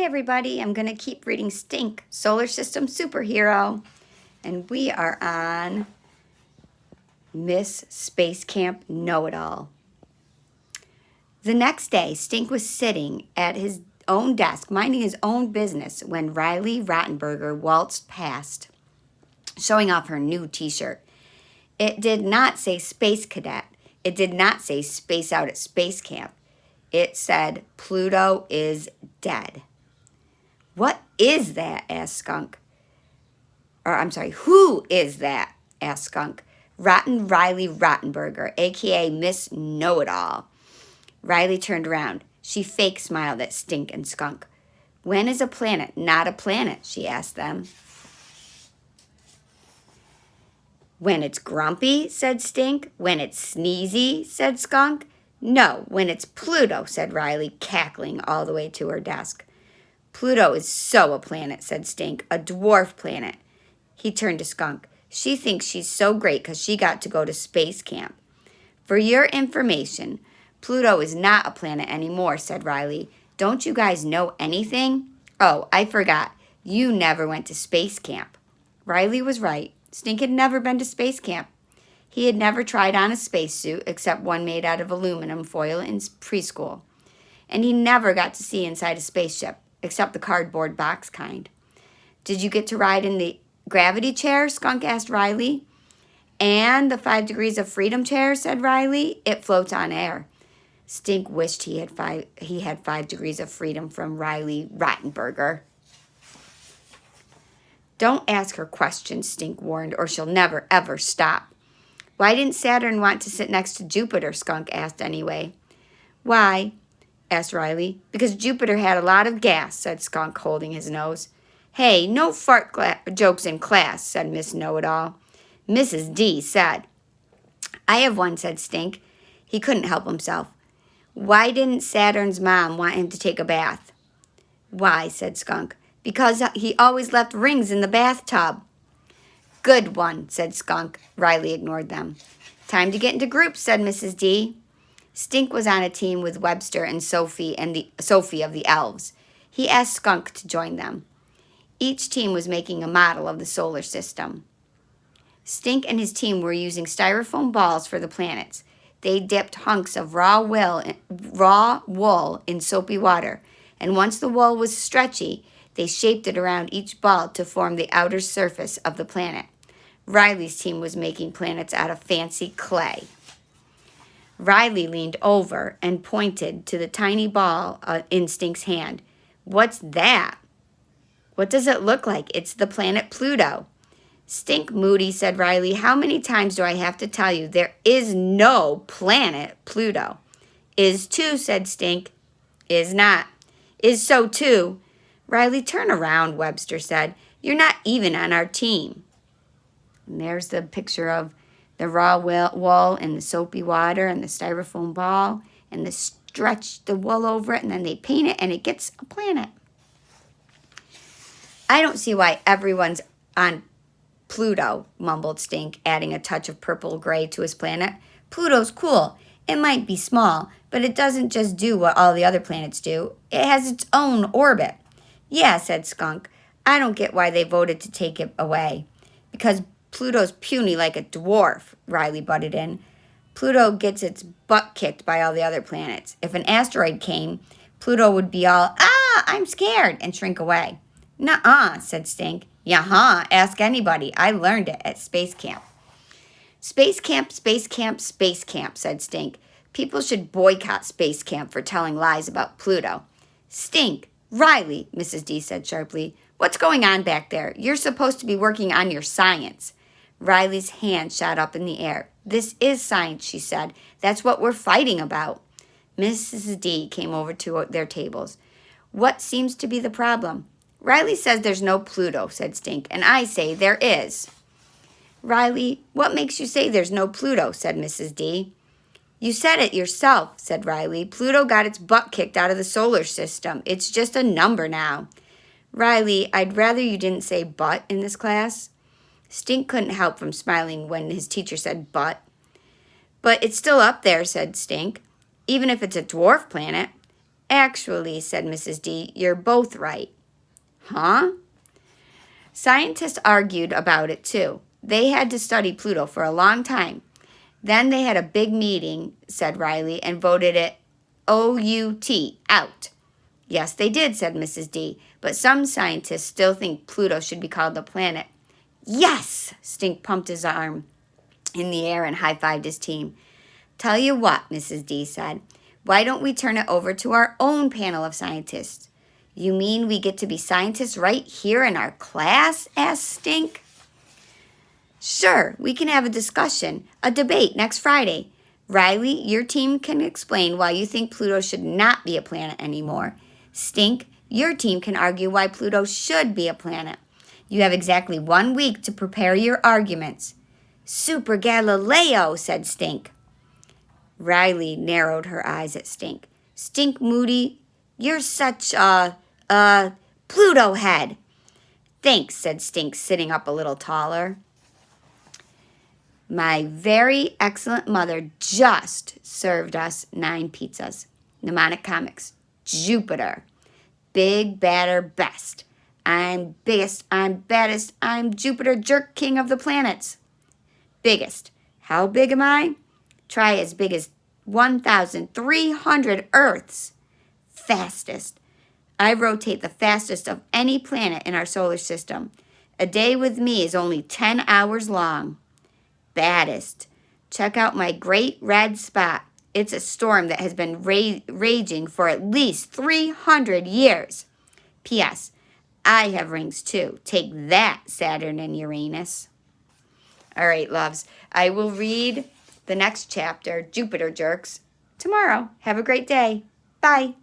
Hi everybody, I'm going to keep reading Stink, Solar System Superhero. And we are on Miss Space Camp Know-It-All. The next day, Stink was sitting at his own desk, minding his own business, when Riley Rattenberger waltzed past, showing off her new t-shirt. It did not say Space Cadet. It did not say Space Out at Space Camp. It said, Pluto is dead. What is that? Asked Skunk. Who is that? Asked Skunk. Rotten Riley Rattenberger, a.k.a. Miss Know-It-All. Riley turned around. She fake smiled at Stink and Skunk. When is a planet not a planet? She asked them. When it's grumpy, said Stink. When it's sneezy, said Skunk. No, when it's Pluto, said Riley, cackling all the way to her desk. Pluto is so a planet, said Stink, a dwarf planet. He turned to Skunk. She thinks she's so great because she got to go to space camp. For your information, Pluto is not a planet anymore, said Riley. Don't you guys know anything? Oh, I forgot. You never went to space camp. Riley was right. Stink had never been to space camp. He had never tried on a spacesuit except one made out of aluminum foil in preschool. And he never got to see inside a spaceship, except the cardboard box kind. Did you get to ride in the gravity chair? Skunk asked Riley. And the 5 degrees of freedom chair, said Riley. It floats on air. Stink wished he had 5 degrees of freedom from Riley Rattenberger. Don't ask her questions, Stink warned, or she'll never, ever stop. Why didn't Saturn want to sit next to Jupiter? Skunk asked anyway. Why? Asked Riley. Because Jupiter had a lot of gas, said Skunk, holding his nose. Hey, no fart jokes in class, said Miss Know-It-All. Mrs. D said. I have one, said Stink. He couldn't help himself. Why didn't Saturn's mom want him to take a bath? Why, said Skunk. Because he always left rings in the bathtub. Good one, said Skunk. Riley ignored them. Time to get into groups, said Mrs. D. Stink was on a team with Webster and Sophie of the Elves. He asked Skunk to join them. Each team was making a model of the solar system. Stink and his team were using styrofoam balls for the planets. They dipped hunks of raw wool in soapy water, and once the wool was stretchy, they shaped it around each ball to form the outer surface of the planet. Riley's team was making planets out of fancy clay. Riley leaned over and pointed to the tiny ball in Stink's hand. What's that? What does it look like? It's the planet Pluto. Stink moody, said Riley. How many times do I have to tell you there is no planet Pluto? Is too, said Stink. Is not. Is so too. Riley, turn around, Webster said. You're not even on our team. And there's the picture of the raw wool and the soapy water and the styrofoam ball, and they stretch the wool over it, and then they paint it, and it gets a planet. I don't see why everyone's on Pluto, mumbled Stink, adding a touch of purple-gray to his planet. Pluto's cool. It might be small, but it doesn't just do what all the other planets do. It has its own orbit. Yeah, said Skunk. I don't get why they voted to take it away. Because Pluto's puny like a dwarf, Riley butted in. Pluto gets its butt kicked by all the other planets. If an asteroid came, Pluto would be all, I'm scared, and shrink away. Nuh-uh, said Stink. Yaha, ask anybody. I learned it at space camp. Space camp, space camp, space camp, said Stink. People should boycott space camp for telling lies about Pluto. Stink, Riley, Mrs. D said sharply. What's going on back there? You're supposed to be working on your science. Riley's hand shot up in the air. This is science, she said. That's what we're fighting about. Mrs. D came over to their tables. What seems to be the problem? Riley says there's no Pluto, said Stink, and I say there is. Riley, what makes you say there's no Pluto, said Mrs. D. You said it yourself, said Riley. Pluto got its butt kicked out of the solar system. It's just a number now. Riley, I'd rather you didn't say butt in this class. Stink couldn't help from smiling when his teacher said butt. But it's still up there, said Stink, even if it's a dwarf planet. Actually, said Mrs. D, you're both right. Huh? Scientists argued about it too. They had to study Pluto for a long time. Then they had a big meeting, said Riley, and voted it O-U-T, out. Yes, they did, said Mrs. D, but some scientists still think Pluto should be called a planet. Yes! Stink pumped his arm in the air and high-fived his team. Tell you what, Mrs. D said, why don't we turn it over to our own panel of scientists? You mean we get to be scientists right here in our class? Asked Stink. Sure, we can have a discussion, a debate next Friday. Riley, your team can explain why you think Pluto should not be a planet anymore. Stink, your team can argue why Pluto should be a planet. You have exactly 1 week to prepare your arguments. Super Galileo, said Stink. Riley narrowed her eyes at Stink. Stink Moody, you're such a Pluto head. Thanks, said Stink, sitting up a little taller. My very excellent mother just served us 9 pizzas. Mnemonic Comics. Jupiter. Big, badder, best. I'm biggest, I'm baddest, I'm Jupiter Jerk King of the planets. Biggest. How big am I? Try as big as 1,300 Earths. Fastest. I rotate the fastest of any planet in our solar system. A day with me is only 10 hours long. Baddest. Check out my great red spot. It's a storm that has been raging for at least 300 years. P.S. I have rings too. Take that, Saturn and Uranus. All right, loves. I will read the next chapter, Jupiter Jerks, tomorrow. Have a great day. Bye.